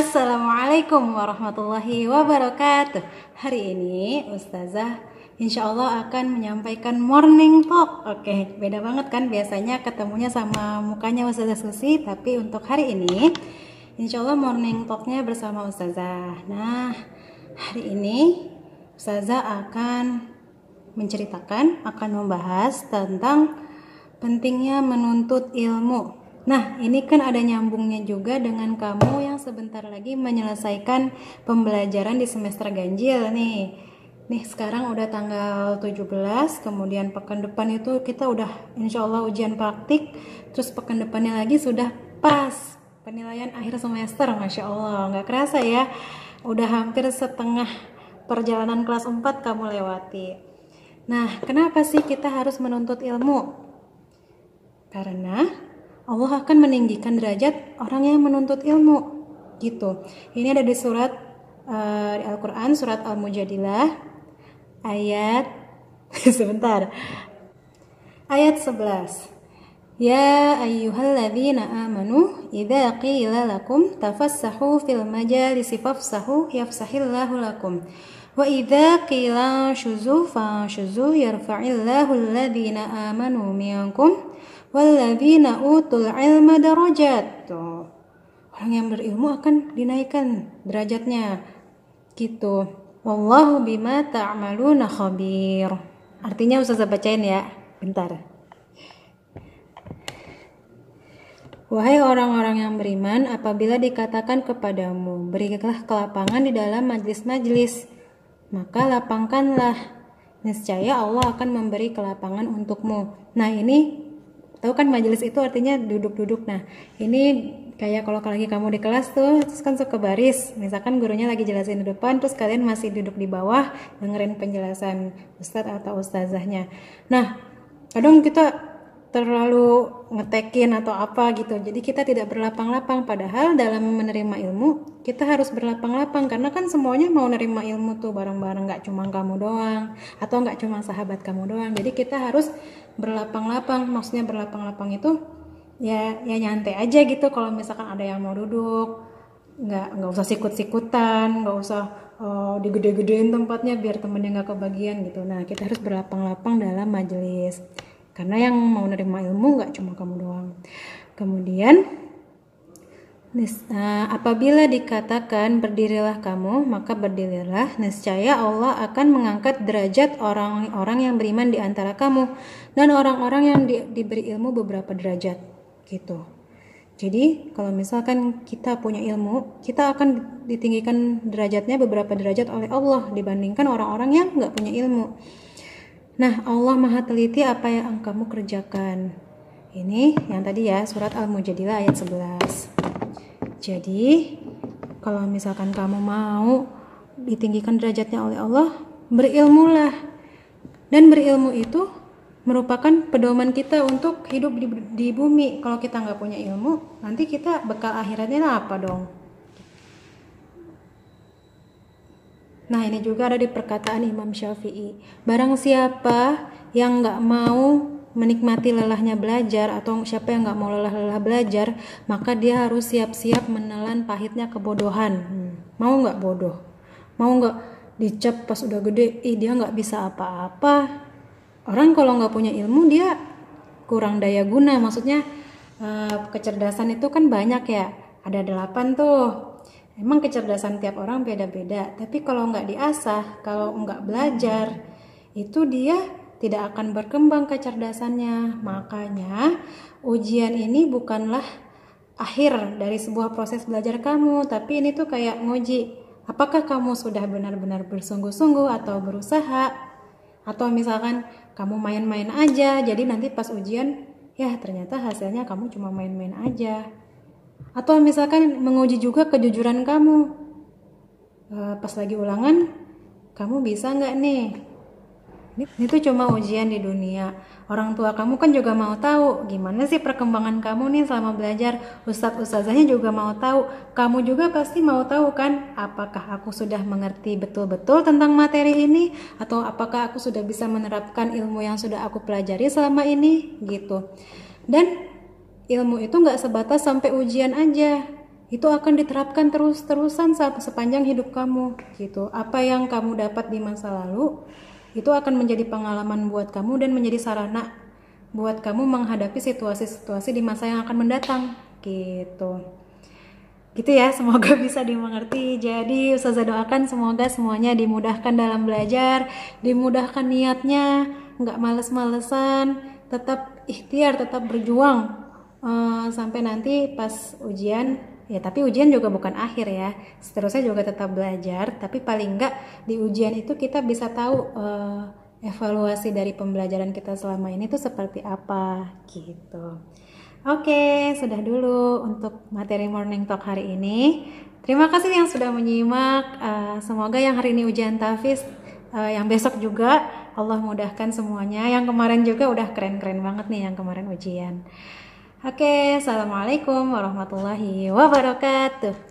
Assalamualaikum warahmatullahi wabarakatuh. Hari ini Ustazah insya Allah akan menyampaikan morning talk. Oke, beda banget kan, biasanya ketemunya sama mukanya Ustazah Susi, tapi untuk hari ini insya Allah morning talknya bersama Ustazah. Nah, hari ini Ustazah akan menceritakan, akan membahas tentang pentingnya menuntut ilmu. Nah, ini kan ada nyambungnya juga dengan kamu yang sebentar lagi menyelesaikan pembelajaran di semester ganjil nih. Nih, sekarang udah tanggal 17, kemudian pekan depan itu kita udah insya Allah ujian praktik, terus pekan depannya lagi sudah pas penilaian akhir semester. Masya Allah, nggak kerasa ya, udah hampir setengah perjalanan kelas 4 kamu lewati. Nah, kenapa sih kita harus menuntut ilmu? Karena Allah akan meninggikan derajat orang yang menuntut ilmu, gitu. Ini ada di surat di Al-Quran, surat Al-Mujadilah, ayat sebentar, ayat 11. Ya ayyuhalladzina amanu idza qila lakum tafassahu fil majalisi fafsahu yafsahillahu lakum wa idza qila syuzu fasyuzu yarfa'illahu alladzina amanu minkum walladzina utul ilma darajat. Tuh, orang yang berilmu akan dinaikkan derajatnya, gitu. Wallahu bima ta'maluna khabir. Artinya Ustazah bacain ya, bentar. Wahai orang-orang yang beriman, apabila dikatakan kepadamu, berilah kelapangan di dalam majlis-majlis, maka lapangkanlah, niscaya Allah akan memberi kelapangan untukmu. Nah, ini tahu kan majelis itu artinya duduk-duduk. Nah, ini kayak kalau lagi kamu di kelas tuh, terus kan suka baris. Misalkan gurunya lagi jelasin di depan, terus kalian masih duduk di bawah dengerin penjelasan ustadz atau ustazahnya. Nah, kadang kita terlalu ngetekin atau apa gitu. Jadi kita tidak berlapang-lapang. Padahal dalam menerima ilmu, kita harus berlapang-lapang. Karena kan semuanya mau nerima ilmu tuh bareng-bareng. Gak cuma kamu doang. Atau gak cuma sahabat kamu doang. Jadi kita harus berlapang-lapang. Maksudnya berlapang-lapang itu ya nyantai aja gitu. Kalau misalkan ada yang mau duduk, nggak usah sikut-sikutan, nggak usah digede-gedein tempatnya biar temennya nggak kebagian gitu. Nah, kita harus berlapang-lapang dalam majelis. Karena yang mau nerima ilmu nggak cuma kamu doang. Kemudian apabila dikatakan berdirilah kamu, maka berdirilah, niscaya Allah akan mengangkat derajat orang-orang yang beriman di antara kamu dan orang-orang yang diberi ilmu beberapa derajat, gitu. Jadi kalau misalkan kita punya ilmu, kita akan ditinggikan derajatnya beberapa derajat oleh Allah dibandingkan orang-orang yang nggak punya ilmu. Nah, Allah maha teliti apa yang kamu kerjakan. Ini yang tadi ya, surat Al-Mujadilah ayat 11. Jadi, kalau misalkan kamu mau ditinggikan derajatnya oleh Allah, berilmulah. Dan berilmu itu merupakan pedoman kita untuk hidup di bumi. Kalau kita nggak punya ilmu, nanti kita bekal akhiratnya apa dong? Nah, ini juga ada di perkataan Imam Syafi'i. Barang siapa yang nggak mau menikmati lelahnya belajar, atau siapa yang nggak mau lelah-lelah belajar, maka dia harus siap-siap menelan pahitnya kebodohan. Mau nggak bodoh? Mau nggak dicap pas udah gede, dia nggak bisa apa-apa? Orang kalau nggak punya ilmu, dia kurang daya guna. Maksudnya kecerdasan itu kan banyak ya, ada 8 tuh. Emang kecerdasan tiap orang beda-beda, tapi kalau nggak diasah, kalau nggak belajar, itu dia tidak akan berkembang kecerdasannya. Makanya ujian ini bukanlah akhir dari sebuah proses belajar kamu, tapi ini tuh kayak nguji apakah kamu sudah benar-benar bersungguh-sungguh atau berusaha, atau misalkan kamu main-main aja, jadi nanti pas ujian ya ternyata hasilnya kamu cuma main-main aja. Atau misalkan menguji juga kejujuran kamu, pas lagi ulangan kamu bisa nggak nih? Itu cuma ujian di dunia. Orang tua kamu kan juga mau tahu gimana sih perkembangan kamu nih selama belajar. Ustadz-ustazahnya juga mau tahu. Kamu juga pasti mau tahu kan, apakah aku sudah mengerti betul-betul tentang materi ini, atau apakah aku sudah bisa menerapkan ilmu yang sudah aku pelajari selama ini, gitu. Dan ilmu itu nggak sebatas sampai ujian aja. itu akan diterapkan terus-terusan sepanjang hidup kamu gitu. Apa yang kamu dapat di masa lalu itu akan menjadi pengalaman buat kamu dan menjadi sarana buat kamu menghadapi situasi-situasi di masa yang akan mendatang gitu. Gitu ya, semoga bisa dimengerti. Jadi Ustazah doakan semoga semuanya dimudahkan dalam belajar, dimudahkan niatnya, nggak males-malesan, tetap ikhtiar, tetap berjuang sampai nanti pas ujian. Ya tapi ujian juga bukan akhir ya, seterusnya juga tetap belajar, tapi paling enggak di ujian itu kita bisa tahu evaluasi dari pembelajaran kita selama ini tuh seperti apa gitu. Oke, sudah dulu untuk materi Morning Talk hari ini. Terima kasih yang sudah menyimak. Semoga yang hari ini ujian tahfiz, yang besok juga Allah mudahkan semuanya. Yang kemarin juga udah keren-keren banget nih yang kemarin ujian. Oke, assalamualaikum warahmatullahi wabarakatuh.